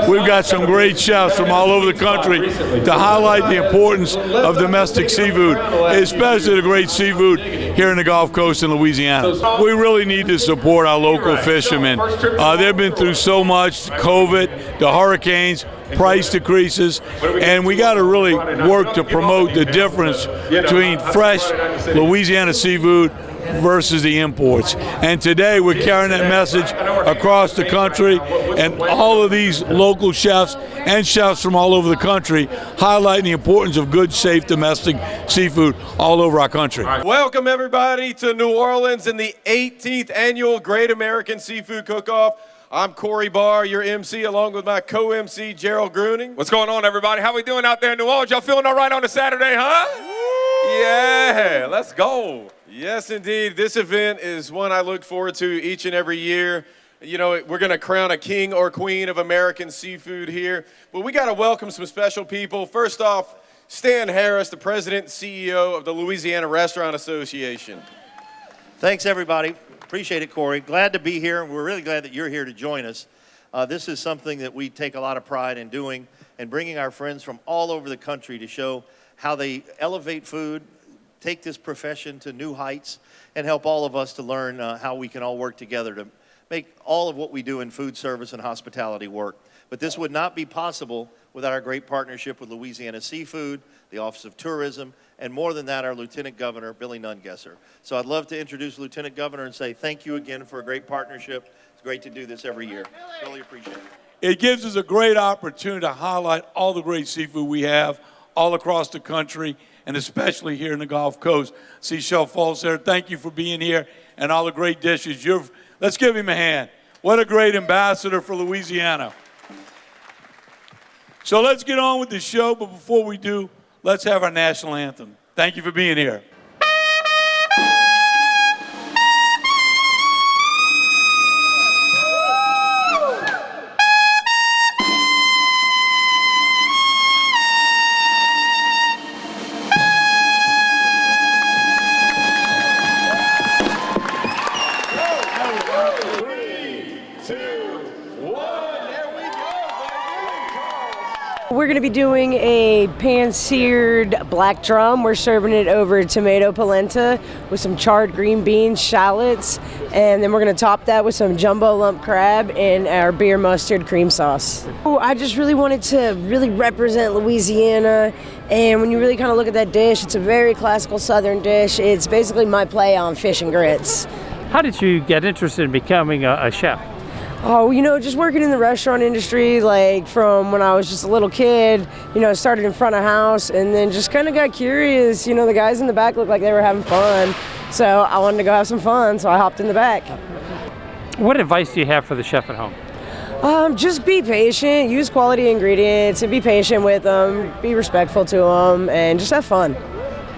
We've got some great chefs from all over the country to highlight the importance of domestic seafood, especially the great seafood here in the Gulf Coast in Louisiana. We really need to support our local fishermen. They've been through so much, COVID, the hurricanes, price decreases, and we got to really work to promote the difference between fresh Louisiana seafood versus the imports. And today we're carrying that message across the country, and all of these local chefs and chefs from all over the country highlighting the importance of good, safe domestic seafood all over our country. Welcome everybody to New Orleans in the 18th annual Great American Seafood Cook-Off. I'm Cory BAHR, your MC, along with my co-MC, Gerald Gruning. What's going on, everybody? How we doing out there in New Orleans? Y'all feeling all right on a Saturday, huh? Yeah, let's go. Yes, indeed. This event is one I look forward to each and every year. You know, we're going to crown a king or queen of American seafood here. But we got to welcome some special people. First off, Stan Harris, the president and CEO of the Louisiana Restaurant Association. Thanks, everybody. Appreciate it, Cory. Glad to be here, and we're really glad that you're here to join us. This is something that we take a lot of pride in doing, and bringing our friends from all over the country to show how they elevate food, take this profession to new heights, and help all of us to learn how we can all work together to make all of what we do in food service and hospitality work. But this would not be possible without our great partnership with Louisiana Seafood, the Office of Tourism, and more than that, our Lieutenant Governor, Billy Nungesser. So I'd love to introduce Lieutenant Governor and say thank you again for a great partnership. It's great to do this every year. Really appreciate it. It gives us a great opportunity to highlight all the great seafood we have all across the country, and especially here in the Gulf Coast. See Chef Falls there. Thank you for being here and all the great dishes. Let's give him a hand. What a great ambassador for Louisiana. So let's get on with the show, but before we do, let's have our national anthem. Thank you for being here. We're going to be doing a pan-seared black drum. We're serving it over tomato polenta with some charred green beans, shallots, and then we're going to top that with some jumbo lump crab and our beer mustard cream sauce. I just really wanted to really represent Louisiana, and when you really kind of look at that dish, it's a very classical southern dish. It's basically my play on fish and grits. How did you get interested in becoming a chef? Oh, you know, just working in the restaurant industry, like from when I was just a little kid, you know, started in front of house and then just kind of got curious. You know, the guys in the back looked like they were having fun, so I wanted to go have some fun, so I hopped in the back. What advice do you have for the chef at home? Just be patient, use quality ingredients, and be patient with them, be respectful to them, and just have fun.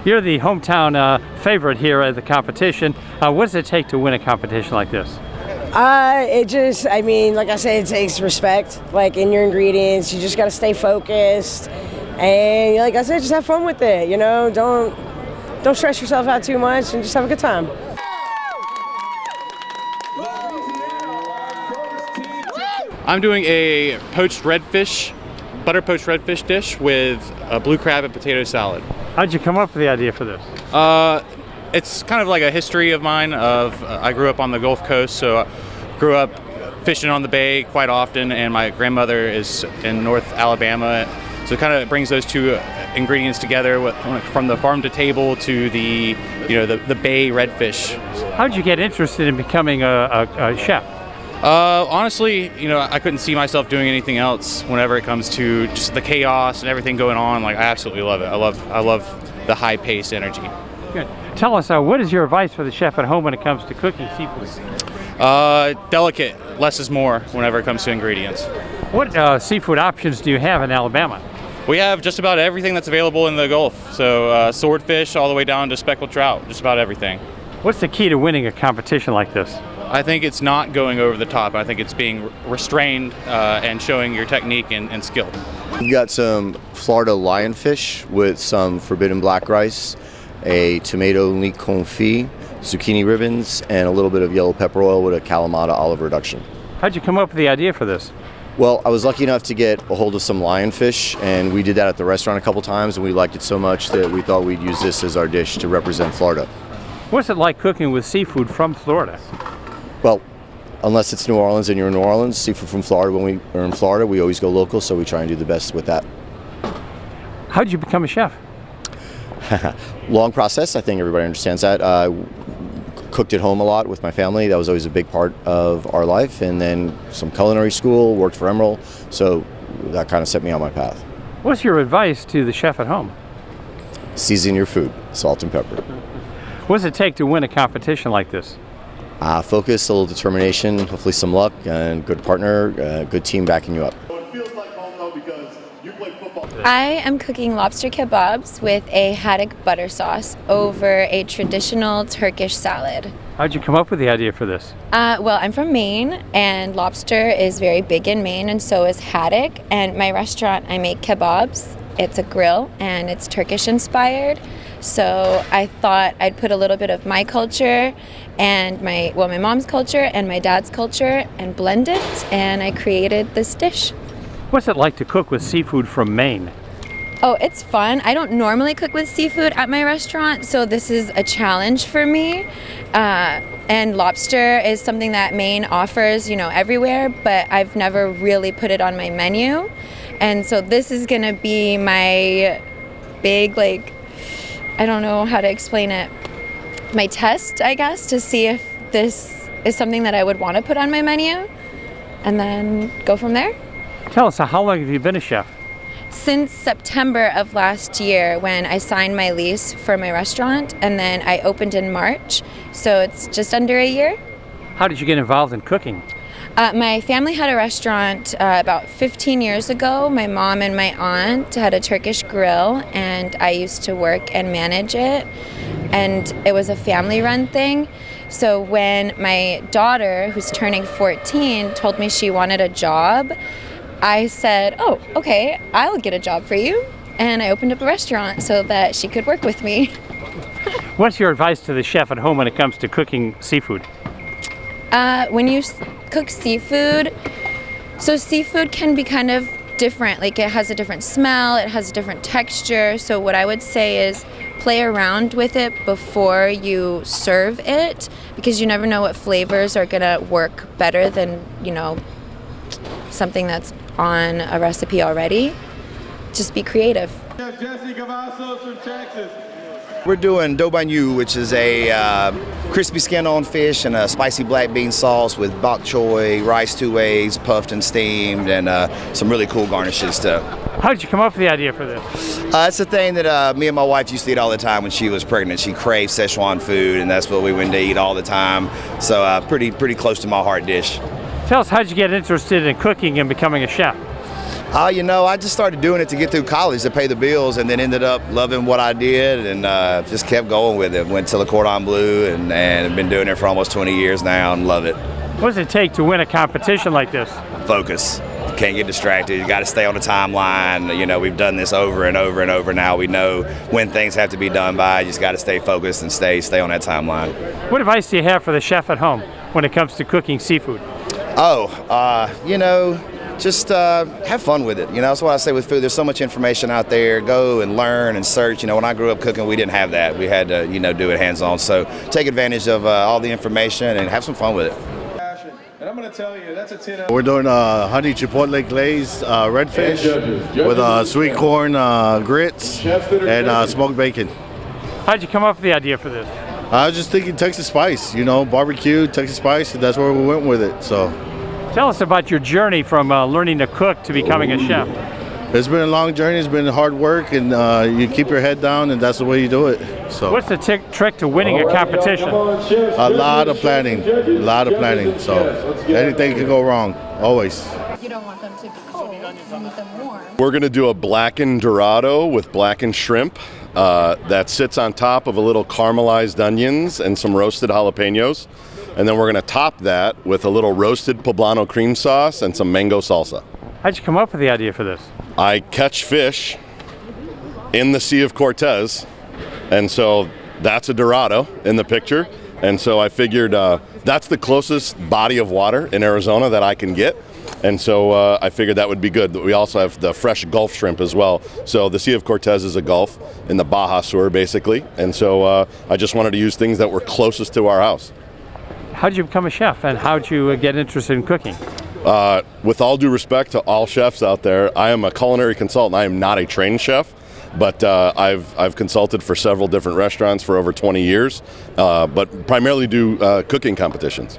You're the hometown favorite here at the competition. What does it take to win a competition like this? I mean, like I said, it takes respect, like in your ingredients. You just got to stay focused, and like I said, just have fun with it. You know, don't stress yourself out too much, and just have a good time. I'm doing a poached redfish, butter poached redfish dish with a blue crab and potato salad. How'd you come up with the idea for this? It's kind of like a history of mine. I grew up on the Gulf Coast, so I grew up fishing on the bay quite often, and my grandmother is in North Alabama, so it kind of brings those two ingredients together, from the farm to table to the bay redfish. How'd you get interested in becoming a chef? Honestly, I couldn't see myself doing anything else whenever it comes to just the chaos and everything going on. Like, I absolutely love it. I love the high-paced energy. Good. Tell us, what is your advice for the chef at home when it comes to cooking seafood? Delicate. Less is more whenever it comes to ingredients. What seafood options do you have in Alabama? We have just about everything that's available in the Gulf. So swordfish all the way down to speckled trout, just about everything. What's the key to winning a competition like this? I think it's not going over the top. I think it's being restrained and showing your technique and skill. We've got some Florida lionfish with some forbidden black rice, a tomato leek confit, zucchini ribbons, and a little bit of yellow pepper oil with a Kalamata olive reduction. How'd you come up with the idea for this? Well, I was lucky enough to get a hold of some lionfish, and we did that at the restaurant a couple times, and we liked it so much that we thought we'd use this as our dish to represent Florida. What's it like cooking with seafood from Florida? Well, unless it's New Orleans and you're in New Orleans, seafood from Florida, when we are in Florida, we always go local, so we try and do the best with that. How'd you become a chef? Long process, I think everybody understands that. Cooked at home a lot with my family. That was always a big part of our life. And then some culinary school, worked for Emerald, so that kind of set me on my path. What's your advice to the chef at home? Season your food, salt and pepper. What does it take to win a competition like this? Focus, a little determination, hopefully some luck, and good partner, good team backing you up. I am cooking lobster kebabs with a haddock butter sauce over a traditional Turkish salad. How'd you come up with the idea for this? Well, I'm from Maine, and lobster is very big in Maine, and so is haddock. And my restaurant, I make kebabs. It's a grill, and it's Turkish inspired. So I thought I'd put a little bit of my culture and my mom's culture and my dad's culture and blend it, and I created this dish. What's it like to cook with seafood from Maine? Oh, it's fun. I don't normally cook with seafood at my restaurant, so this is a challenge for me. And lobster is something that Maine offers, everywhere, but I've never really put it on my menu. And so this is gonna be my big, I don't know how to explain it, my test, I guess, to see if this is something that I would want to put on my menu, and then go from there. Tell us, how long have you been a chef? Since September of last year, when I signed my lease for my restaurant, and then I opened in March, so it's just under a year. How did you get involved in cooking? My family had a restaurant about 15 years ago. My mom and my aunt had a Turkish grill, and I used to work and manage it, and it was a family-run thing. So when my daughter, who's turning 14, told me she wanted a job, I said, oh, okay, I'll get a job for you. And I opened up a restaurant so that she could work with me. What's your advice to the chef at home when it comes to cooking seafood? When you cook seafood, so seafood can be kind of different. It has a different smell, it has a different texture. So what I would say is play around with it before you serve it, because you never know what flavors are gonna work better than, something that's on a recipe already. Just be creative. Jesse Cavazos from Texas. We're doing do bainu, which is a crispy skin-on fish and a spicy black bean sauce with bok choy, rice 2 ways, puffed and steamed, and some really cool garnishes too. How did you come up with the idea for this? It's a thing that me and my wife used to eat all the time when she was pregnant. She craved Szechuan food, and that's what we went to eat all the time. So pretty close to my heart dish. Tell us, how did you get interested in cooking and becoming a chef? I just started doing it to get through college to pay the bills, and then ended up loving what I did, and just kept going with it. Went to Le Cordon Bleu, and have been doing it for almost 20 years now, and love it. What does it take to win a competition like this? Focus. You can't get distracted. You got to stay on the timeline. We've done this over and over and over now. We know when things have to be done by. You just got to stay focused and stay on that timeline. What advice do you have for the chef at home when it comes to cooking seafood? Just have fun with it. That's what I say with food. There's so much information out there. Go and learn and search. When I grew up cooking, we didn't have that. We had to, do it hands-on. So take advantage of all the information and have some fun with it. And I'm going to tell you, that's a 10 out. We're doing honey chipotle glazed redfish with sweet corn grits and smoked bacon. How'd you come up with the idea for this? I was just thinking Texas spice, barbecue, Texas spice, and that's where we went with it. So, tell us about your journey from learning to cook to becoming a chef. It's been a long journey. It's been hard work, and you keep your head down, and that's the way you do it. So, what's the trick to winning a competition? A lot of planning. So, anything can go wrong, always. You don't want them to be cold. You need them warm. We're going to do a blackened dorado with blackened shrimp that sits on top of a little caramelized onions and some roasted jalapenos. and then we're going to top that with a little roasted poblano cream sauce and some mango salsa. How'd you come up with the idea for this? I catch fish in the Sea of Cortez, and so that's a Dorado in the picture, and so I figured that's the closest body of water in Arizona that I can get. And so I figured that would be good. We also have the fresh Gulf shrimp as well. So the Sea of Cortez is a Gulf in the Baja Sur, basically. And so I just wanted to use things that were closest to our house. How did you become a chef, and how did you get interested in cooking? With all due respect to all chefs out there, I am a culinary consultant. I am not a trained chef, but I've consulted for several different restaurants for over 20 years, but primarily do cooking competitions.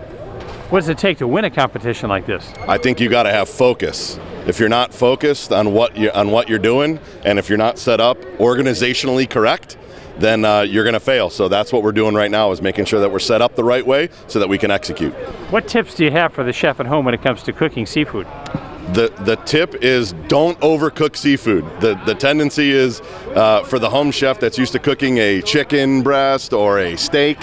What does it take to win a competition like this? I think you got to have focus. If you're not focused on what you're doing, and if you're not set up organizationally correct, then you're going to fail. So that's what we're doing right now, is making sure that we're set up the right way so that we can execute. What tips do you have for the chef at home when it comes to cooking seafood? The tip is don't overcook seafood. The tendency is for the home chef that's used to cooking a chicken breast or a steak,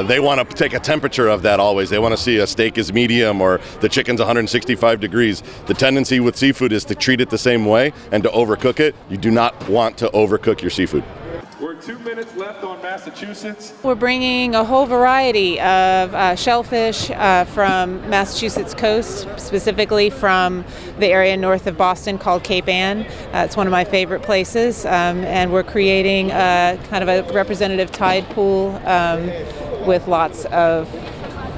they want to take a temperature of that always. They want to see a steak is medium or the chicken's 165 degrees. The tendency with seafood is to treat it the same way and to overcook it. You do not want to overcook your seafood. We're 2 minutes left on Massachusetts. We're bringing a whole variety of shellfish from Massachusetts coast, specifically from the area north of Boston called Cape Ann. It's one of my favorite places, and we're creating kind of a representative tide pool with lots of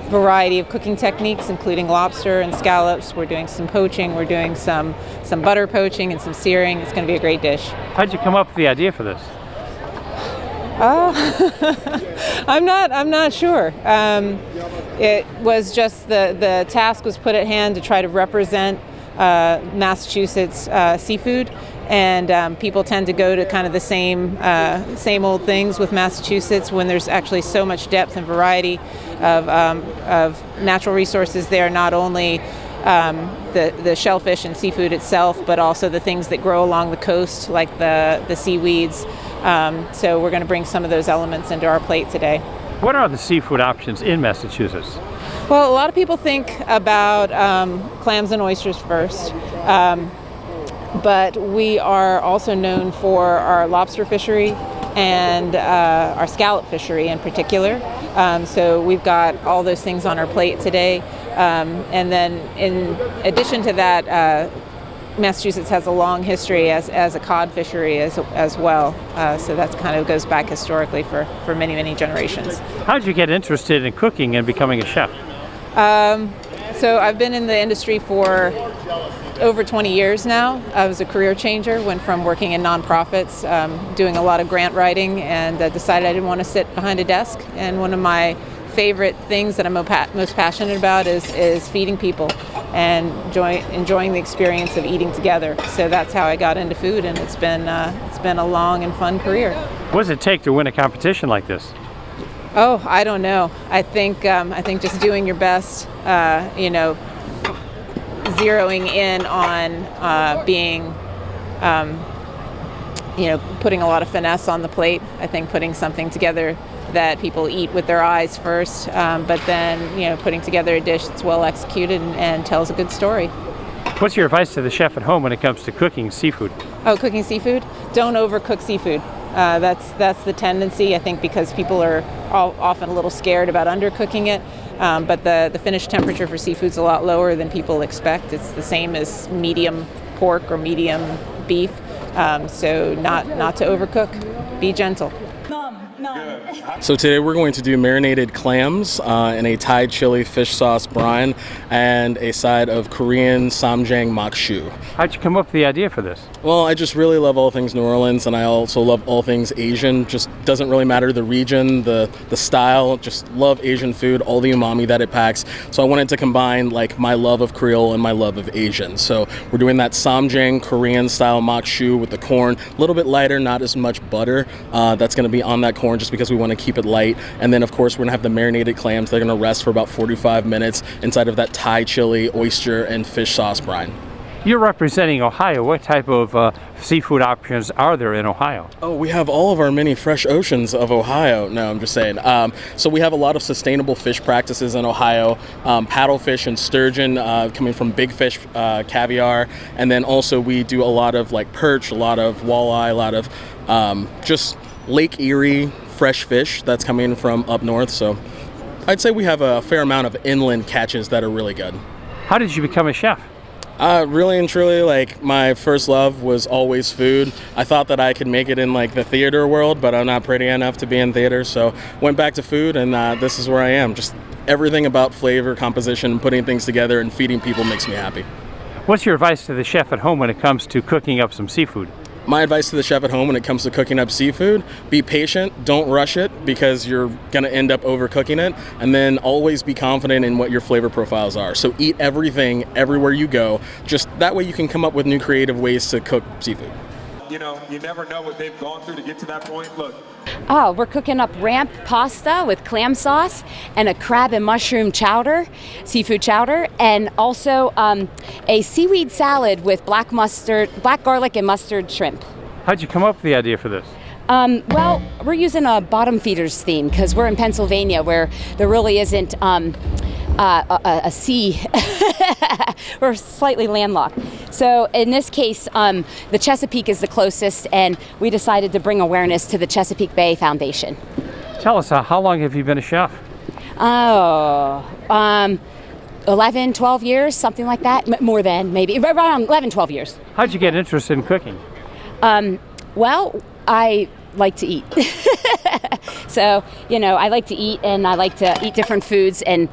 variety of cooking techniques, including lobster and scallops. We're doing some poaching, we're doing some butter poaching and some searing. It's going to be a great dish. How'd you come up with the idea for this? I'm not sure. It was just the task was put at hand to try to represent Massachusetts seafood, and people tend to go to kind of the same old things with Massachusetts when there's actually so much depth and variety of natural resources there, not only the shellfish and seafood itself, but also the things that grow along the coast, like the seaweeds. So we're going to bring some of those elements into our plate today. What are the seafood options in Massachusetts? Well, a lot of people think about clams and oysters first, but we are also known for our lobster fishery and our scallop fishery in particular. So we've got all those things on our plate today. And then in addition to that, Massachusetts has a long history as a cod fishery as well. So that kind of goes back historically for many, many generations. How did you get interested in cooking and becoming a chef? So I've been in the industry for over 20 years now. I was a career changer, went from working in nonprofits, doing a lot of grant writing, and decided I didn't want to sit behind a desk. And one of my favorite things that I'm most passionate about is feeding people and enjoying the experience of eating together. So that's how I got into food, and it's been a long and fun career. What does it take to win a competition like this? Oh, I don't know. I think just doing your best, zeroing in on being, putting a lot of finesse on the plate. I think putting something together that people eat with their eyes first, but then putting together a dish that's well executed and tells a good story. What's your advice to the chef at home when it comes to cooking seafood? Oh, cooking seafood? Don't overcook seafood. That's the tendency, I think, because people are often a little scared about undercooking it. But the finished temperature for seafood is a lot lower than people expect. It's the same as medium pork or medium beef. So not to overcook. Be gentle. So today we're going to do marinated clams in a Thai chili fish sauce brine and a side of Korean samjang makshu. How'd you come up with the idea for this? Well, I just really love all things New Orleans, and I also love all things Asian. Just doesn't really matter the region, the style, just love Asian food, all the umami that it packs. So I wanted to combine like my love of Creole and my love of Asian. So we're doing that samjang Korean style makshu with the corn, a little bit lighter, not as much butter. That's going to be on that corn just because we want to keep it light. And then of course we're going to have the marinated clams. They're going to rest for about 45 minutes inside of that Thai chili, oyster, and fish sauce brine. You're representing Ohio. What type of seafood options are there in Ohio? Oh, we have all of our many fresh oceans of Ohio. No, I'm just saying. So we have a lot of sustainable fish practices in Ohio, paddlefish and sturgeon coming from big fish, caviar, and then also we do a lot of like perch, a lot of walleye, a lot of just Lake Erie fresh fish that's coming from up north. So I'd say we have a fair amount of inland catches that are really good. How did you become a chef? Really and truly, like, my first love was always food. I thought that I could make it in like the theater world, but I'm not pretty enough to be in theater, so went back to food, and this is where I am. Just everything about flavor, composition, putting things together, and feeding people makes me happy. What's your advice to the chef at home when it comes to cooking up some seafood? My advice to the chef at home when it comes to cooking up seafood, be patient, don't rush it because you're gonna end up overcooking it, and then always be confident in what your flavor profiles are. So eat everything everywhere you go, just that way you can come up with new creative ways to cook seafood. You know, you never know what they've gone through to get to that point. Look. Oh, we're cooking up ramp pasta with clam sauce and a crab and mushroom chowder, seafood chowder, and also a seaweed salad with black garlic and mustard shrimp. How'd you come up with the idea for this? Well, we're using a bottom feeders theme because we're in Pennsylvania where there really isn't a sea. We're slightly landlocked. So in this case, the Chesapeake is the closest, and we decided to bring awareness to the Chesapeake Bay Foundation. Tell us, how long have you been a chef? 11, 12 years, something like that. More than, maybe, around 11, 12 years. How'd you get interested in cooking? Well, I like to eat. So, you know, I like to eat, and I like to eat different foods and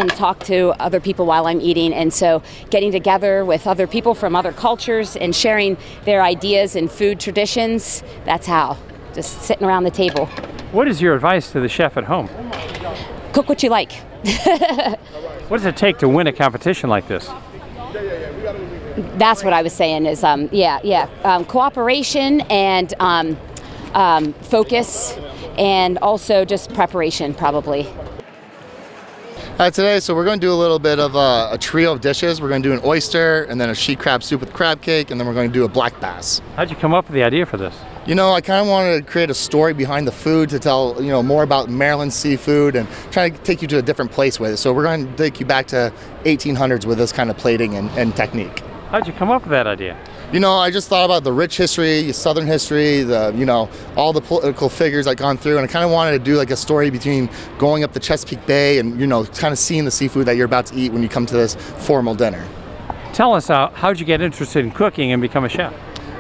talk to other people while I'm eating. And so getting together with other people from other cultures and sharing their ideas and food traditions, that's how, just sitting around the table. What is your advice to the chef at home? Cook what you like. What does it take to win a competition like this? That's what I was saying is, cooperation and focus, and also just preparation, probably. Today, so we're going to do a little bit of a trio of dishes. We're going to do an oyster, and then a sheet crab soup with crab cake, and then we're going to do a black bass. How'd you come up with the idea for this? You know, I kind of wanted to create a story behind the food to tell, you know, more about Maryland seafood and try to take you to a different place with it. So we're going to take you back to 1800s with this kind of plating and technique. How'd you come up with that idea? You know, I just thought about the rich history, Southern history, all the political figures I've gone through, and I kind of wanted to do like a story between going up the Chesapeake Bay and, you know, kind of seeing the seafood that you're about to eat when you come to this formal dinner. Tell us, how'd you get interested in cooking and become a chef?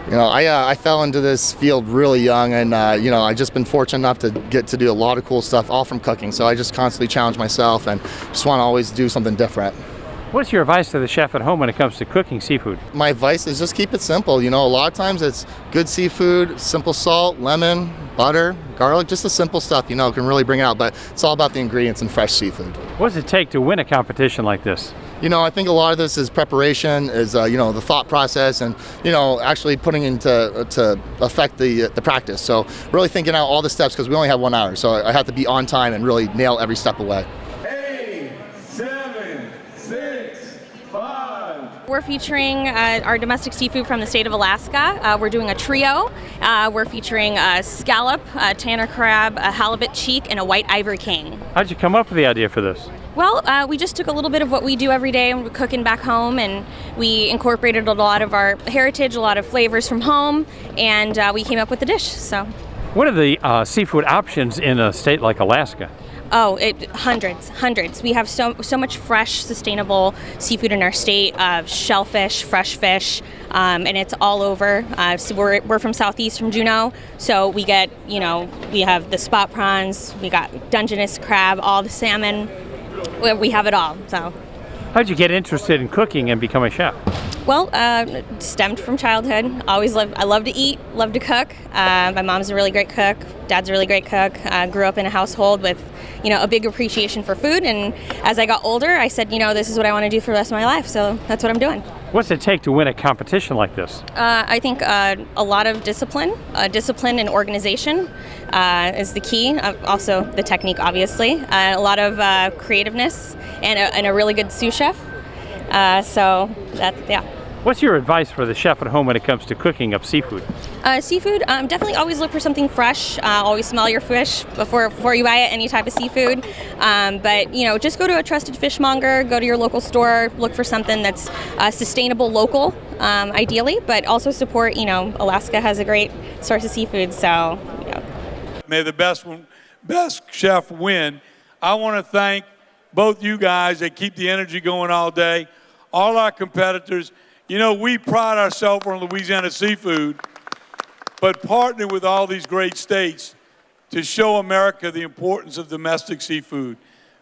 You know, I fell into this field really young, and you know, I've just been fortunate enough to get to do a lot of cool stuff, all from cooking. So I just constantly challenge myself and just want to always do something different. What's your advice to the chef at home when it comes to cooking seafood? My advice is just keep it simple. You know, a lot of times it's good seafood, simple salt, lemon, butter, garlic, just the simple stuff, you know, can really bring it out. But it's all about the ingredients and fresh seafood. What does it take to win a competition like this? You know, I think a lot of this is preparation, is you know, the thought process, and you know, actually putting into effect the practice. So really thinking out all the steps, because we only have 1 hour, so I have to be on time and really nail every step away. 8, 7, 6, 5. We're featuring our domestic seafood from the state of Alaska. We're doing a trio. We're featuring a scallop, a tanner crab, a halibut cheek, and a white ivory king. How'd you come up with the idea for this? Well, we just took a little bit of what we do every day and we're cooking back home, and we incorporated a lot of our heritage, a lot of flavors from home, and we came up with the dish. So, what are the seafood options in a state like Alaska? Oh, hundreds. We have so much fresh, sustainable seafood in our state. Shellfish, fresh fish, and it's all over. So we're from southeast, from Juneau, so we get, you know, we have the spot prawns, we got Dungeness crab, all the salmon. We have it all. So, how'd you get interested in cooking and become a chef? Well, stemmed from childhood. I love to eat, love to cook. My mom's a really great cook. Dad's a really great cook. Grew up in a household with, you know, a big appreciation for food. And as I got older, I said, you know, this is what I want to do for the rest of my life. So that's what I'm doing. What's it take to win a competition like this? I think a lot of discipline and organization is the key. Also the technique, obviously. A lot of creativeness and a really good sous chef. So that's, yeah. What's your advice for the chef at home when it comes to cooking up seafood? Seafood, definitely always look for something fresh. Always smell your fish before you buy it, any type of seafood. But just go to a trusted fishmonger, go to your local store, look for something that's sustainable, local, ideally, but also support, Alaska has a great source of seafood, so, May the best chef win. I want to thank both you guys that keep the energy going all day, all our competitors. We pride ourselves on Louisiana seafood, but partner with all these great states to show America the importance of domestic seafood.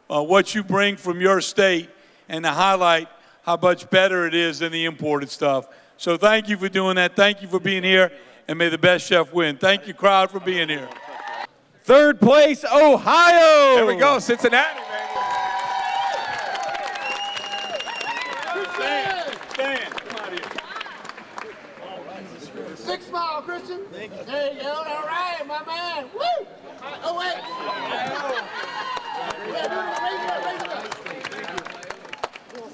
What you bring from your state and to highlight how much better it is than the imported stuff. So thank you for doing that. Thank you for being here, and may the best chef win. Thank you, crowd, for being here. Third place, Ohio. There we go, Cincinnati, baby. Stand. Come out here. 6 Mile, Christian. There you go. All right, my man. Woo! Oh, wait. Raise it up.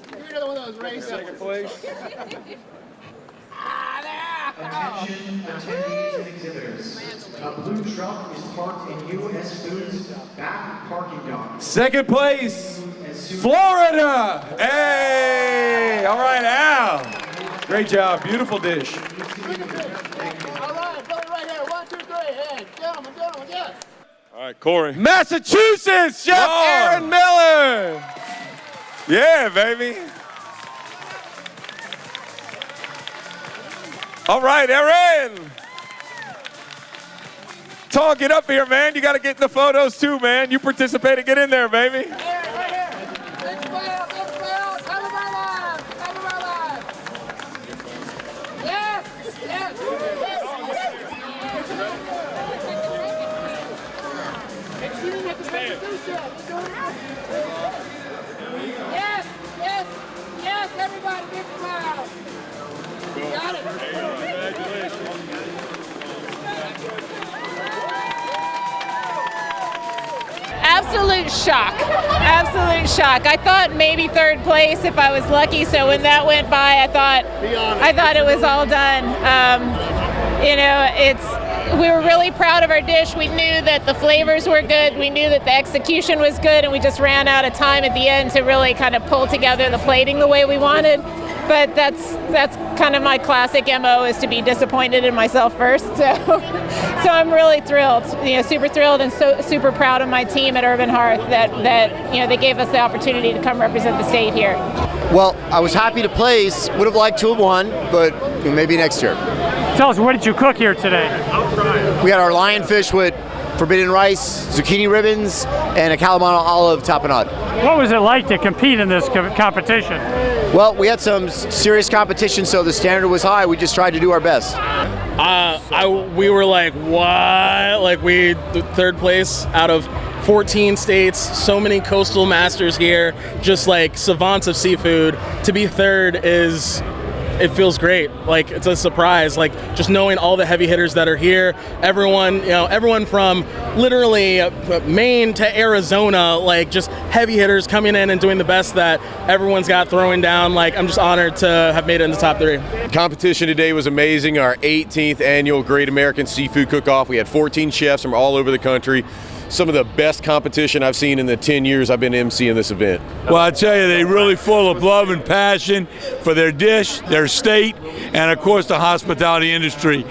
Give me another one of those. Raise it up. Second place. Attention attendees and exhibitors. A blue truck is parked in U.S. Foods back parking lot. Second place, Florida. Hey, all right, Al. Great job, beautiful dish. All right, put it right here. 1, 2, 3. Hey, gentlemen, yes. All right, Corey. Massachusetts, Chef ERIN Miller. Yeah, baby. All right, ERIN. Tom, get up here, man. You got to get in the photos too, man. You participated. Get in there, baby. Right here. 6 Mile, 6 Mile. Come of our lives. Come of our lives. Yes, yes. Exceeding at the best do chef. Yes, yes, yes, everybody, big smile. Got it. Absolute shock. Absolute shock. I thought maybe third place if I was lucky. So when that went by, I thought it was all done. We were really proud of our dish. We knew that the flavors were good. We knew that the execution was good, and we just ran out of time at the end to really kind of pull together the plating the way we wanted. But that's kind of my classic MO, is to be disappointed in myself first. So I'm really thrilled, super thrilled, and so super proud of my team at Urban Hearth that they gave us the opportunity to come represent the state here. Well, I was happy to place. Would have liked to have won, but maybe next year. Tell us, what did you cook here today? We had our lionfish with forbidden rice, zucchini ribbons, and a Kalamata olive tapenade. What was it like to compete in this competition? Well, we had some serious competition, so the standard was high. We just tried to do our best. We were like, what? Like, third place out of 14 states, so many coastal masters here, just like savants of seafood. To be third it feels great. Like, it's a surprise. Like, just knowing all the heavy hitters that are here, everyone from literally Maine to Arizona, like, just heavy hitters coming in and doing the best that everyone's got throwing down. Like, I'm just honored to have made it in the top 3. Competition today was amazing. Our 18th annual Great American Seafood Cook-Off. We had 14 chefs from all over the country. Some of the best competition I've seen in the 10 years I've been emceeing this event. Well, I tell you, they're really full of love and passion for their dish, their state, and of course the hospitality industry.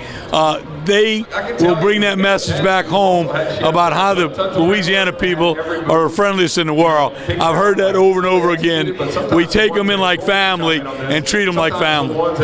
They will bring that message back home about how the Louisiana people are the friendliest in the world. I've heard that over and over again. We take them in like family and treat them like family.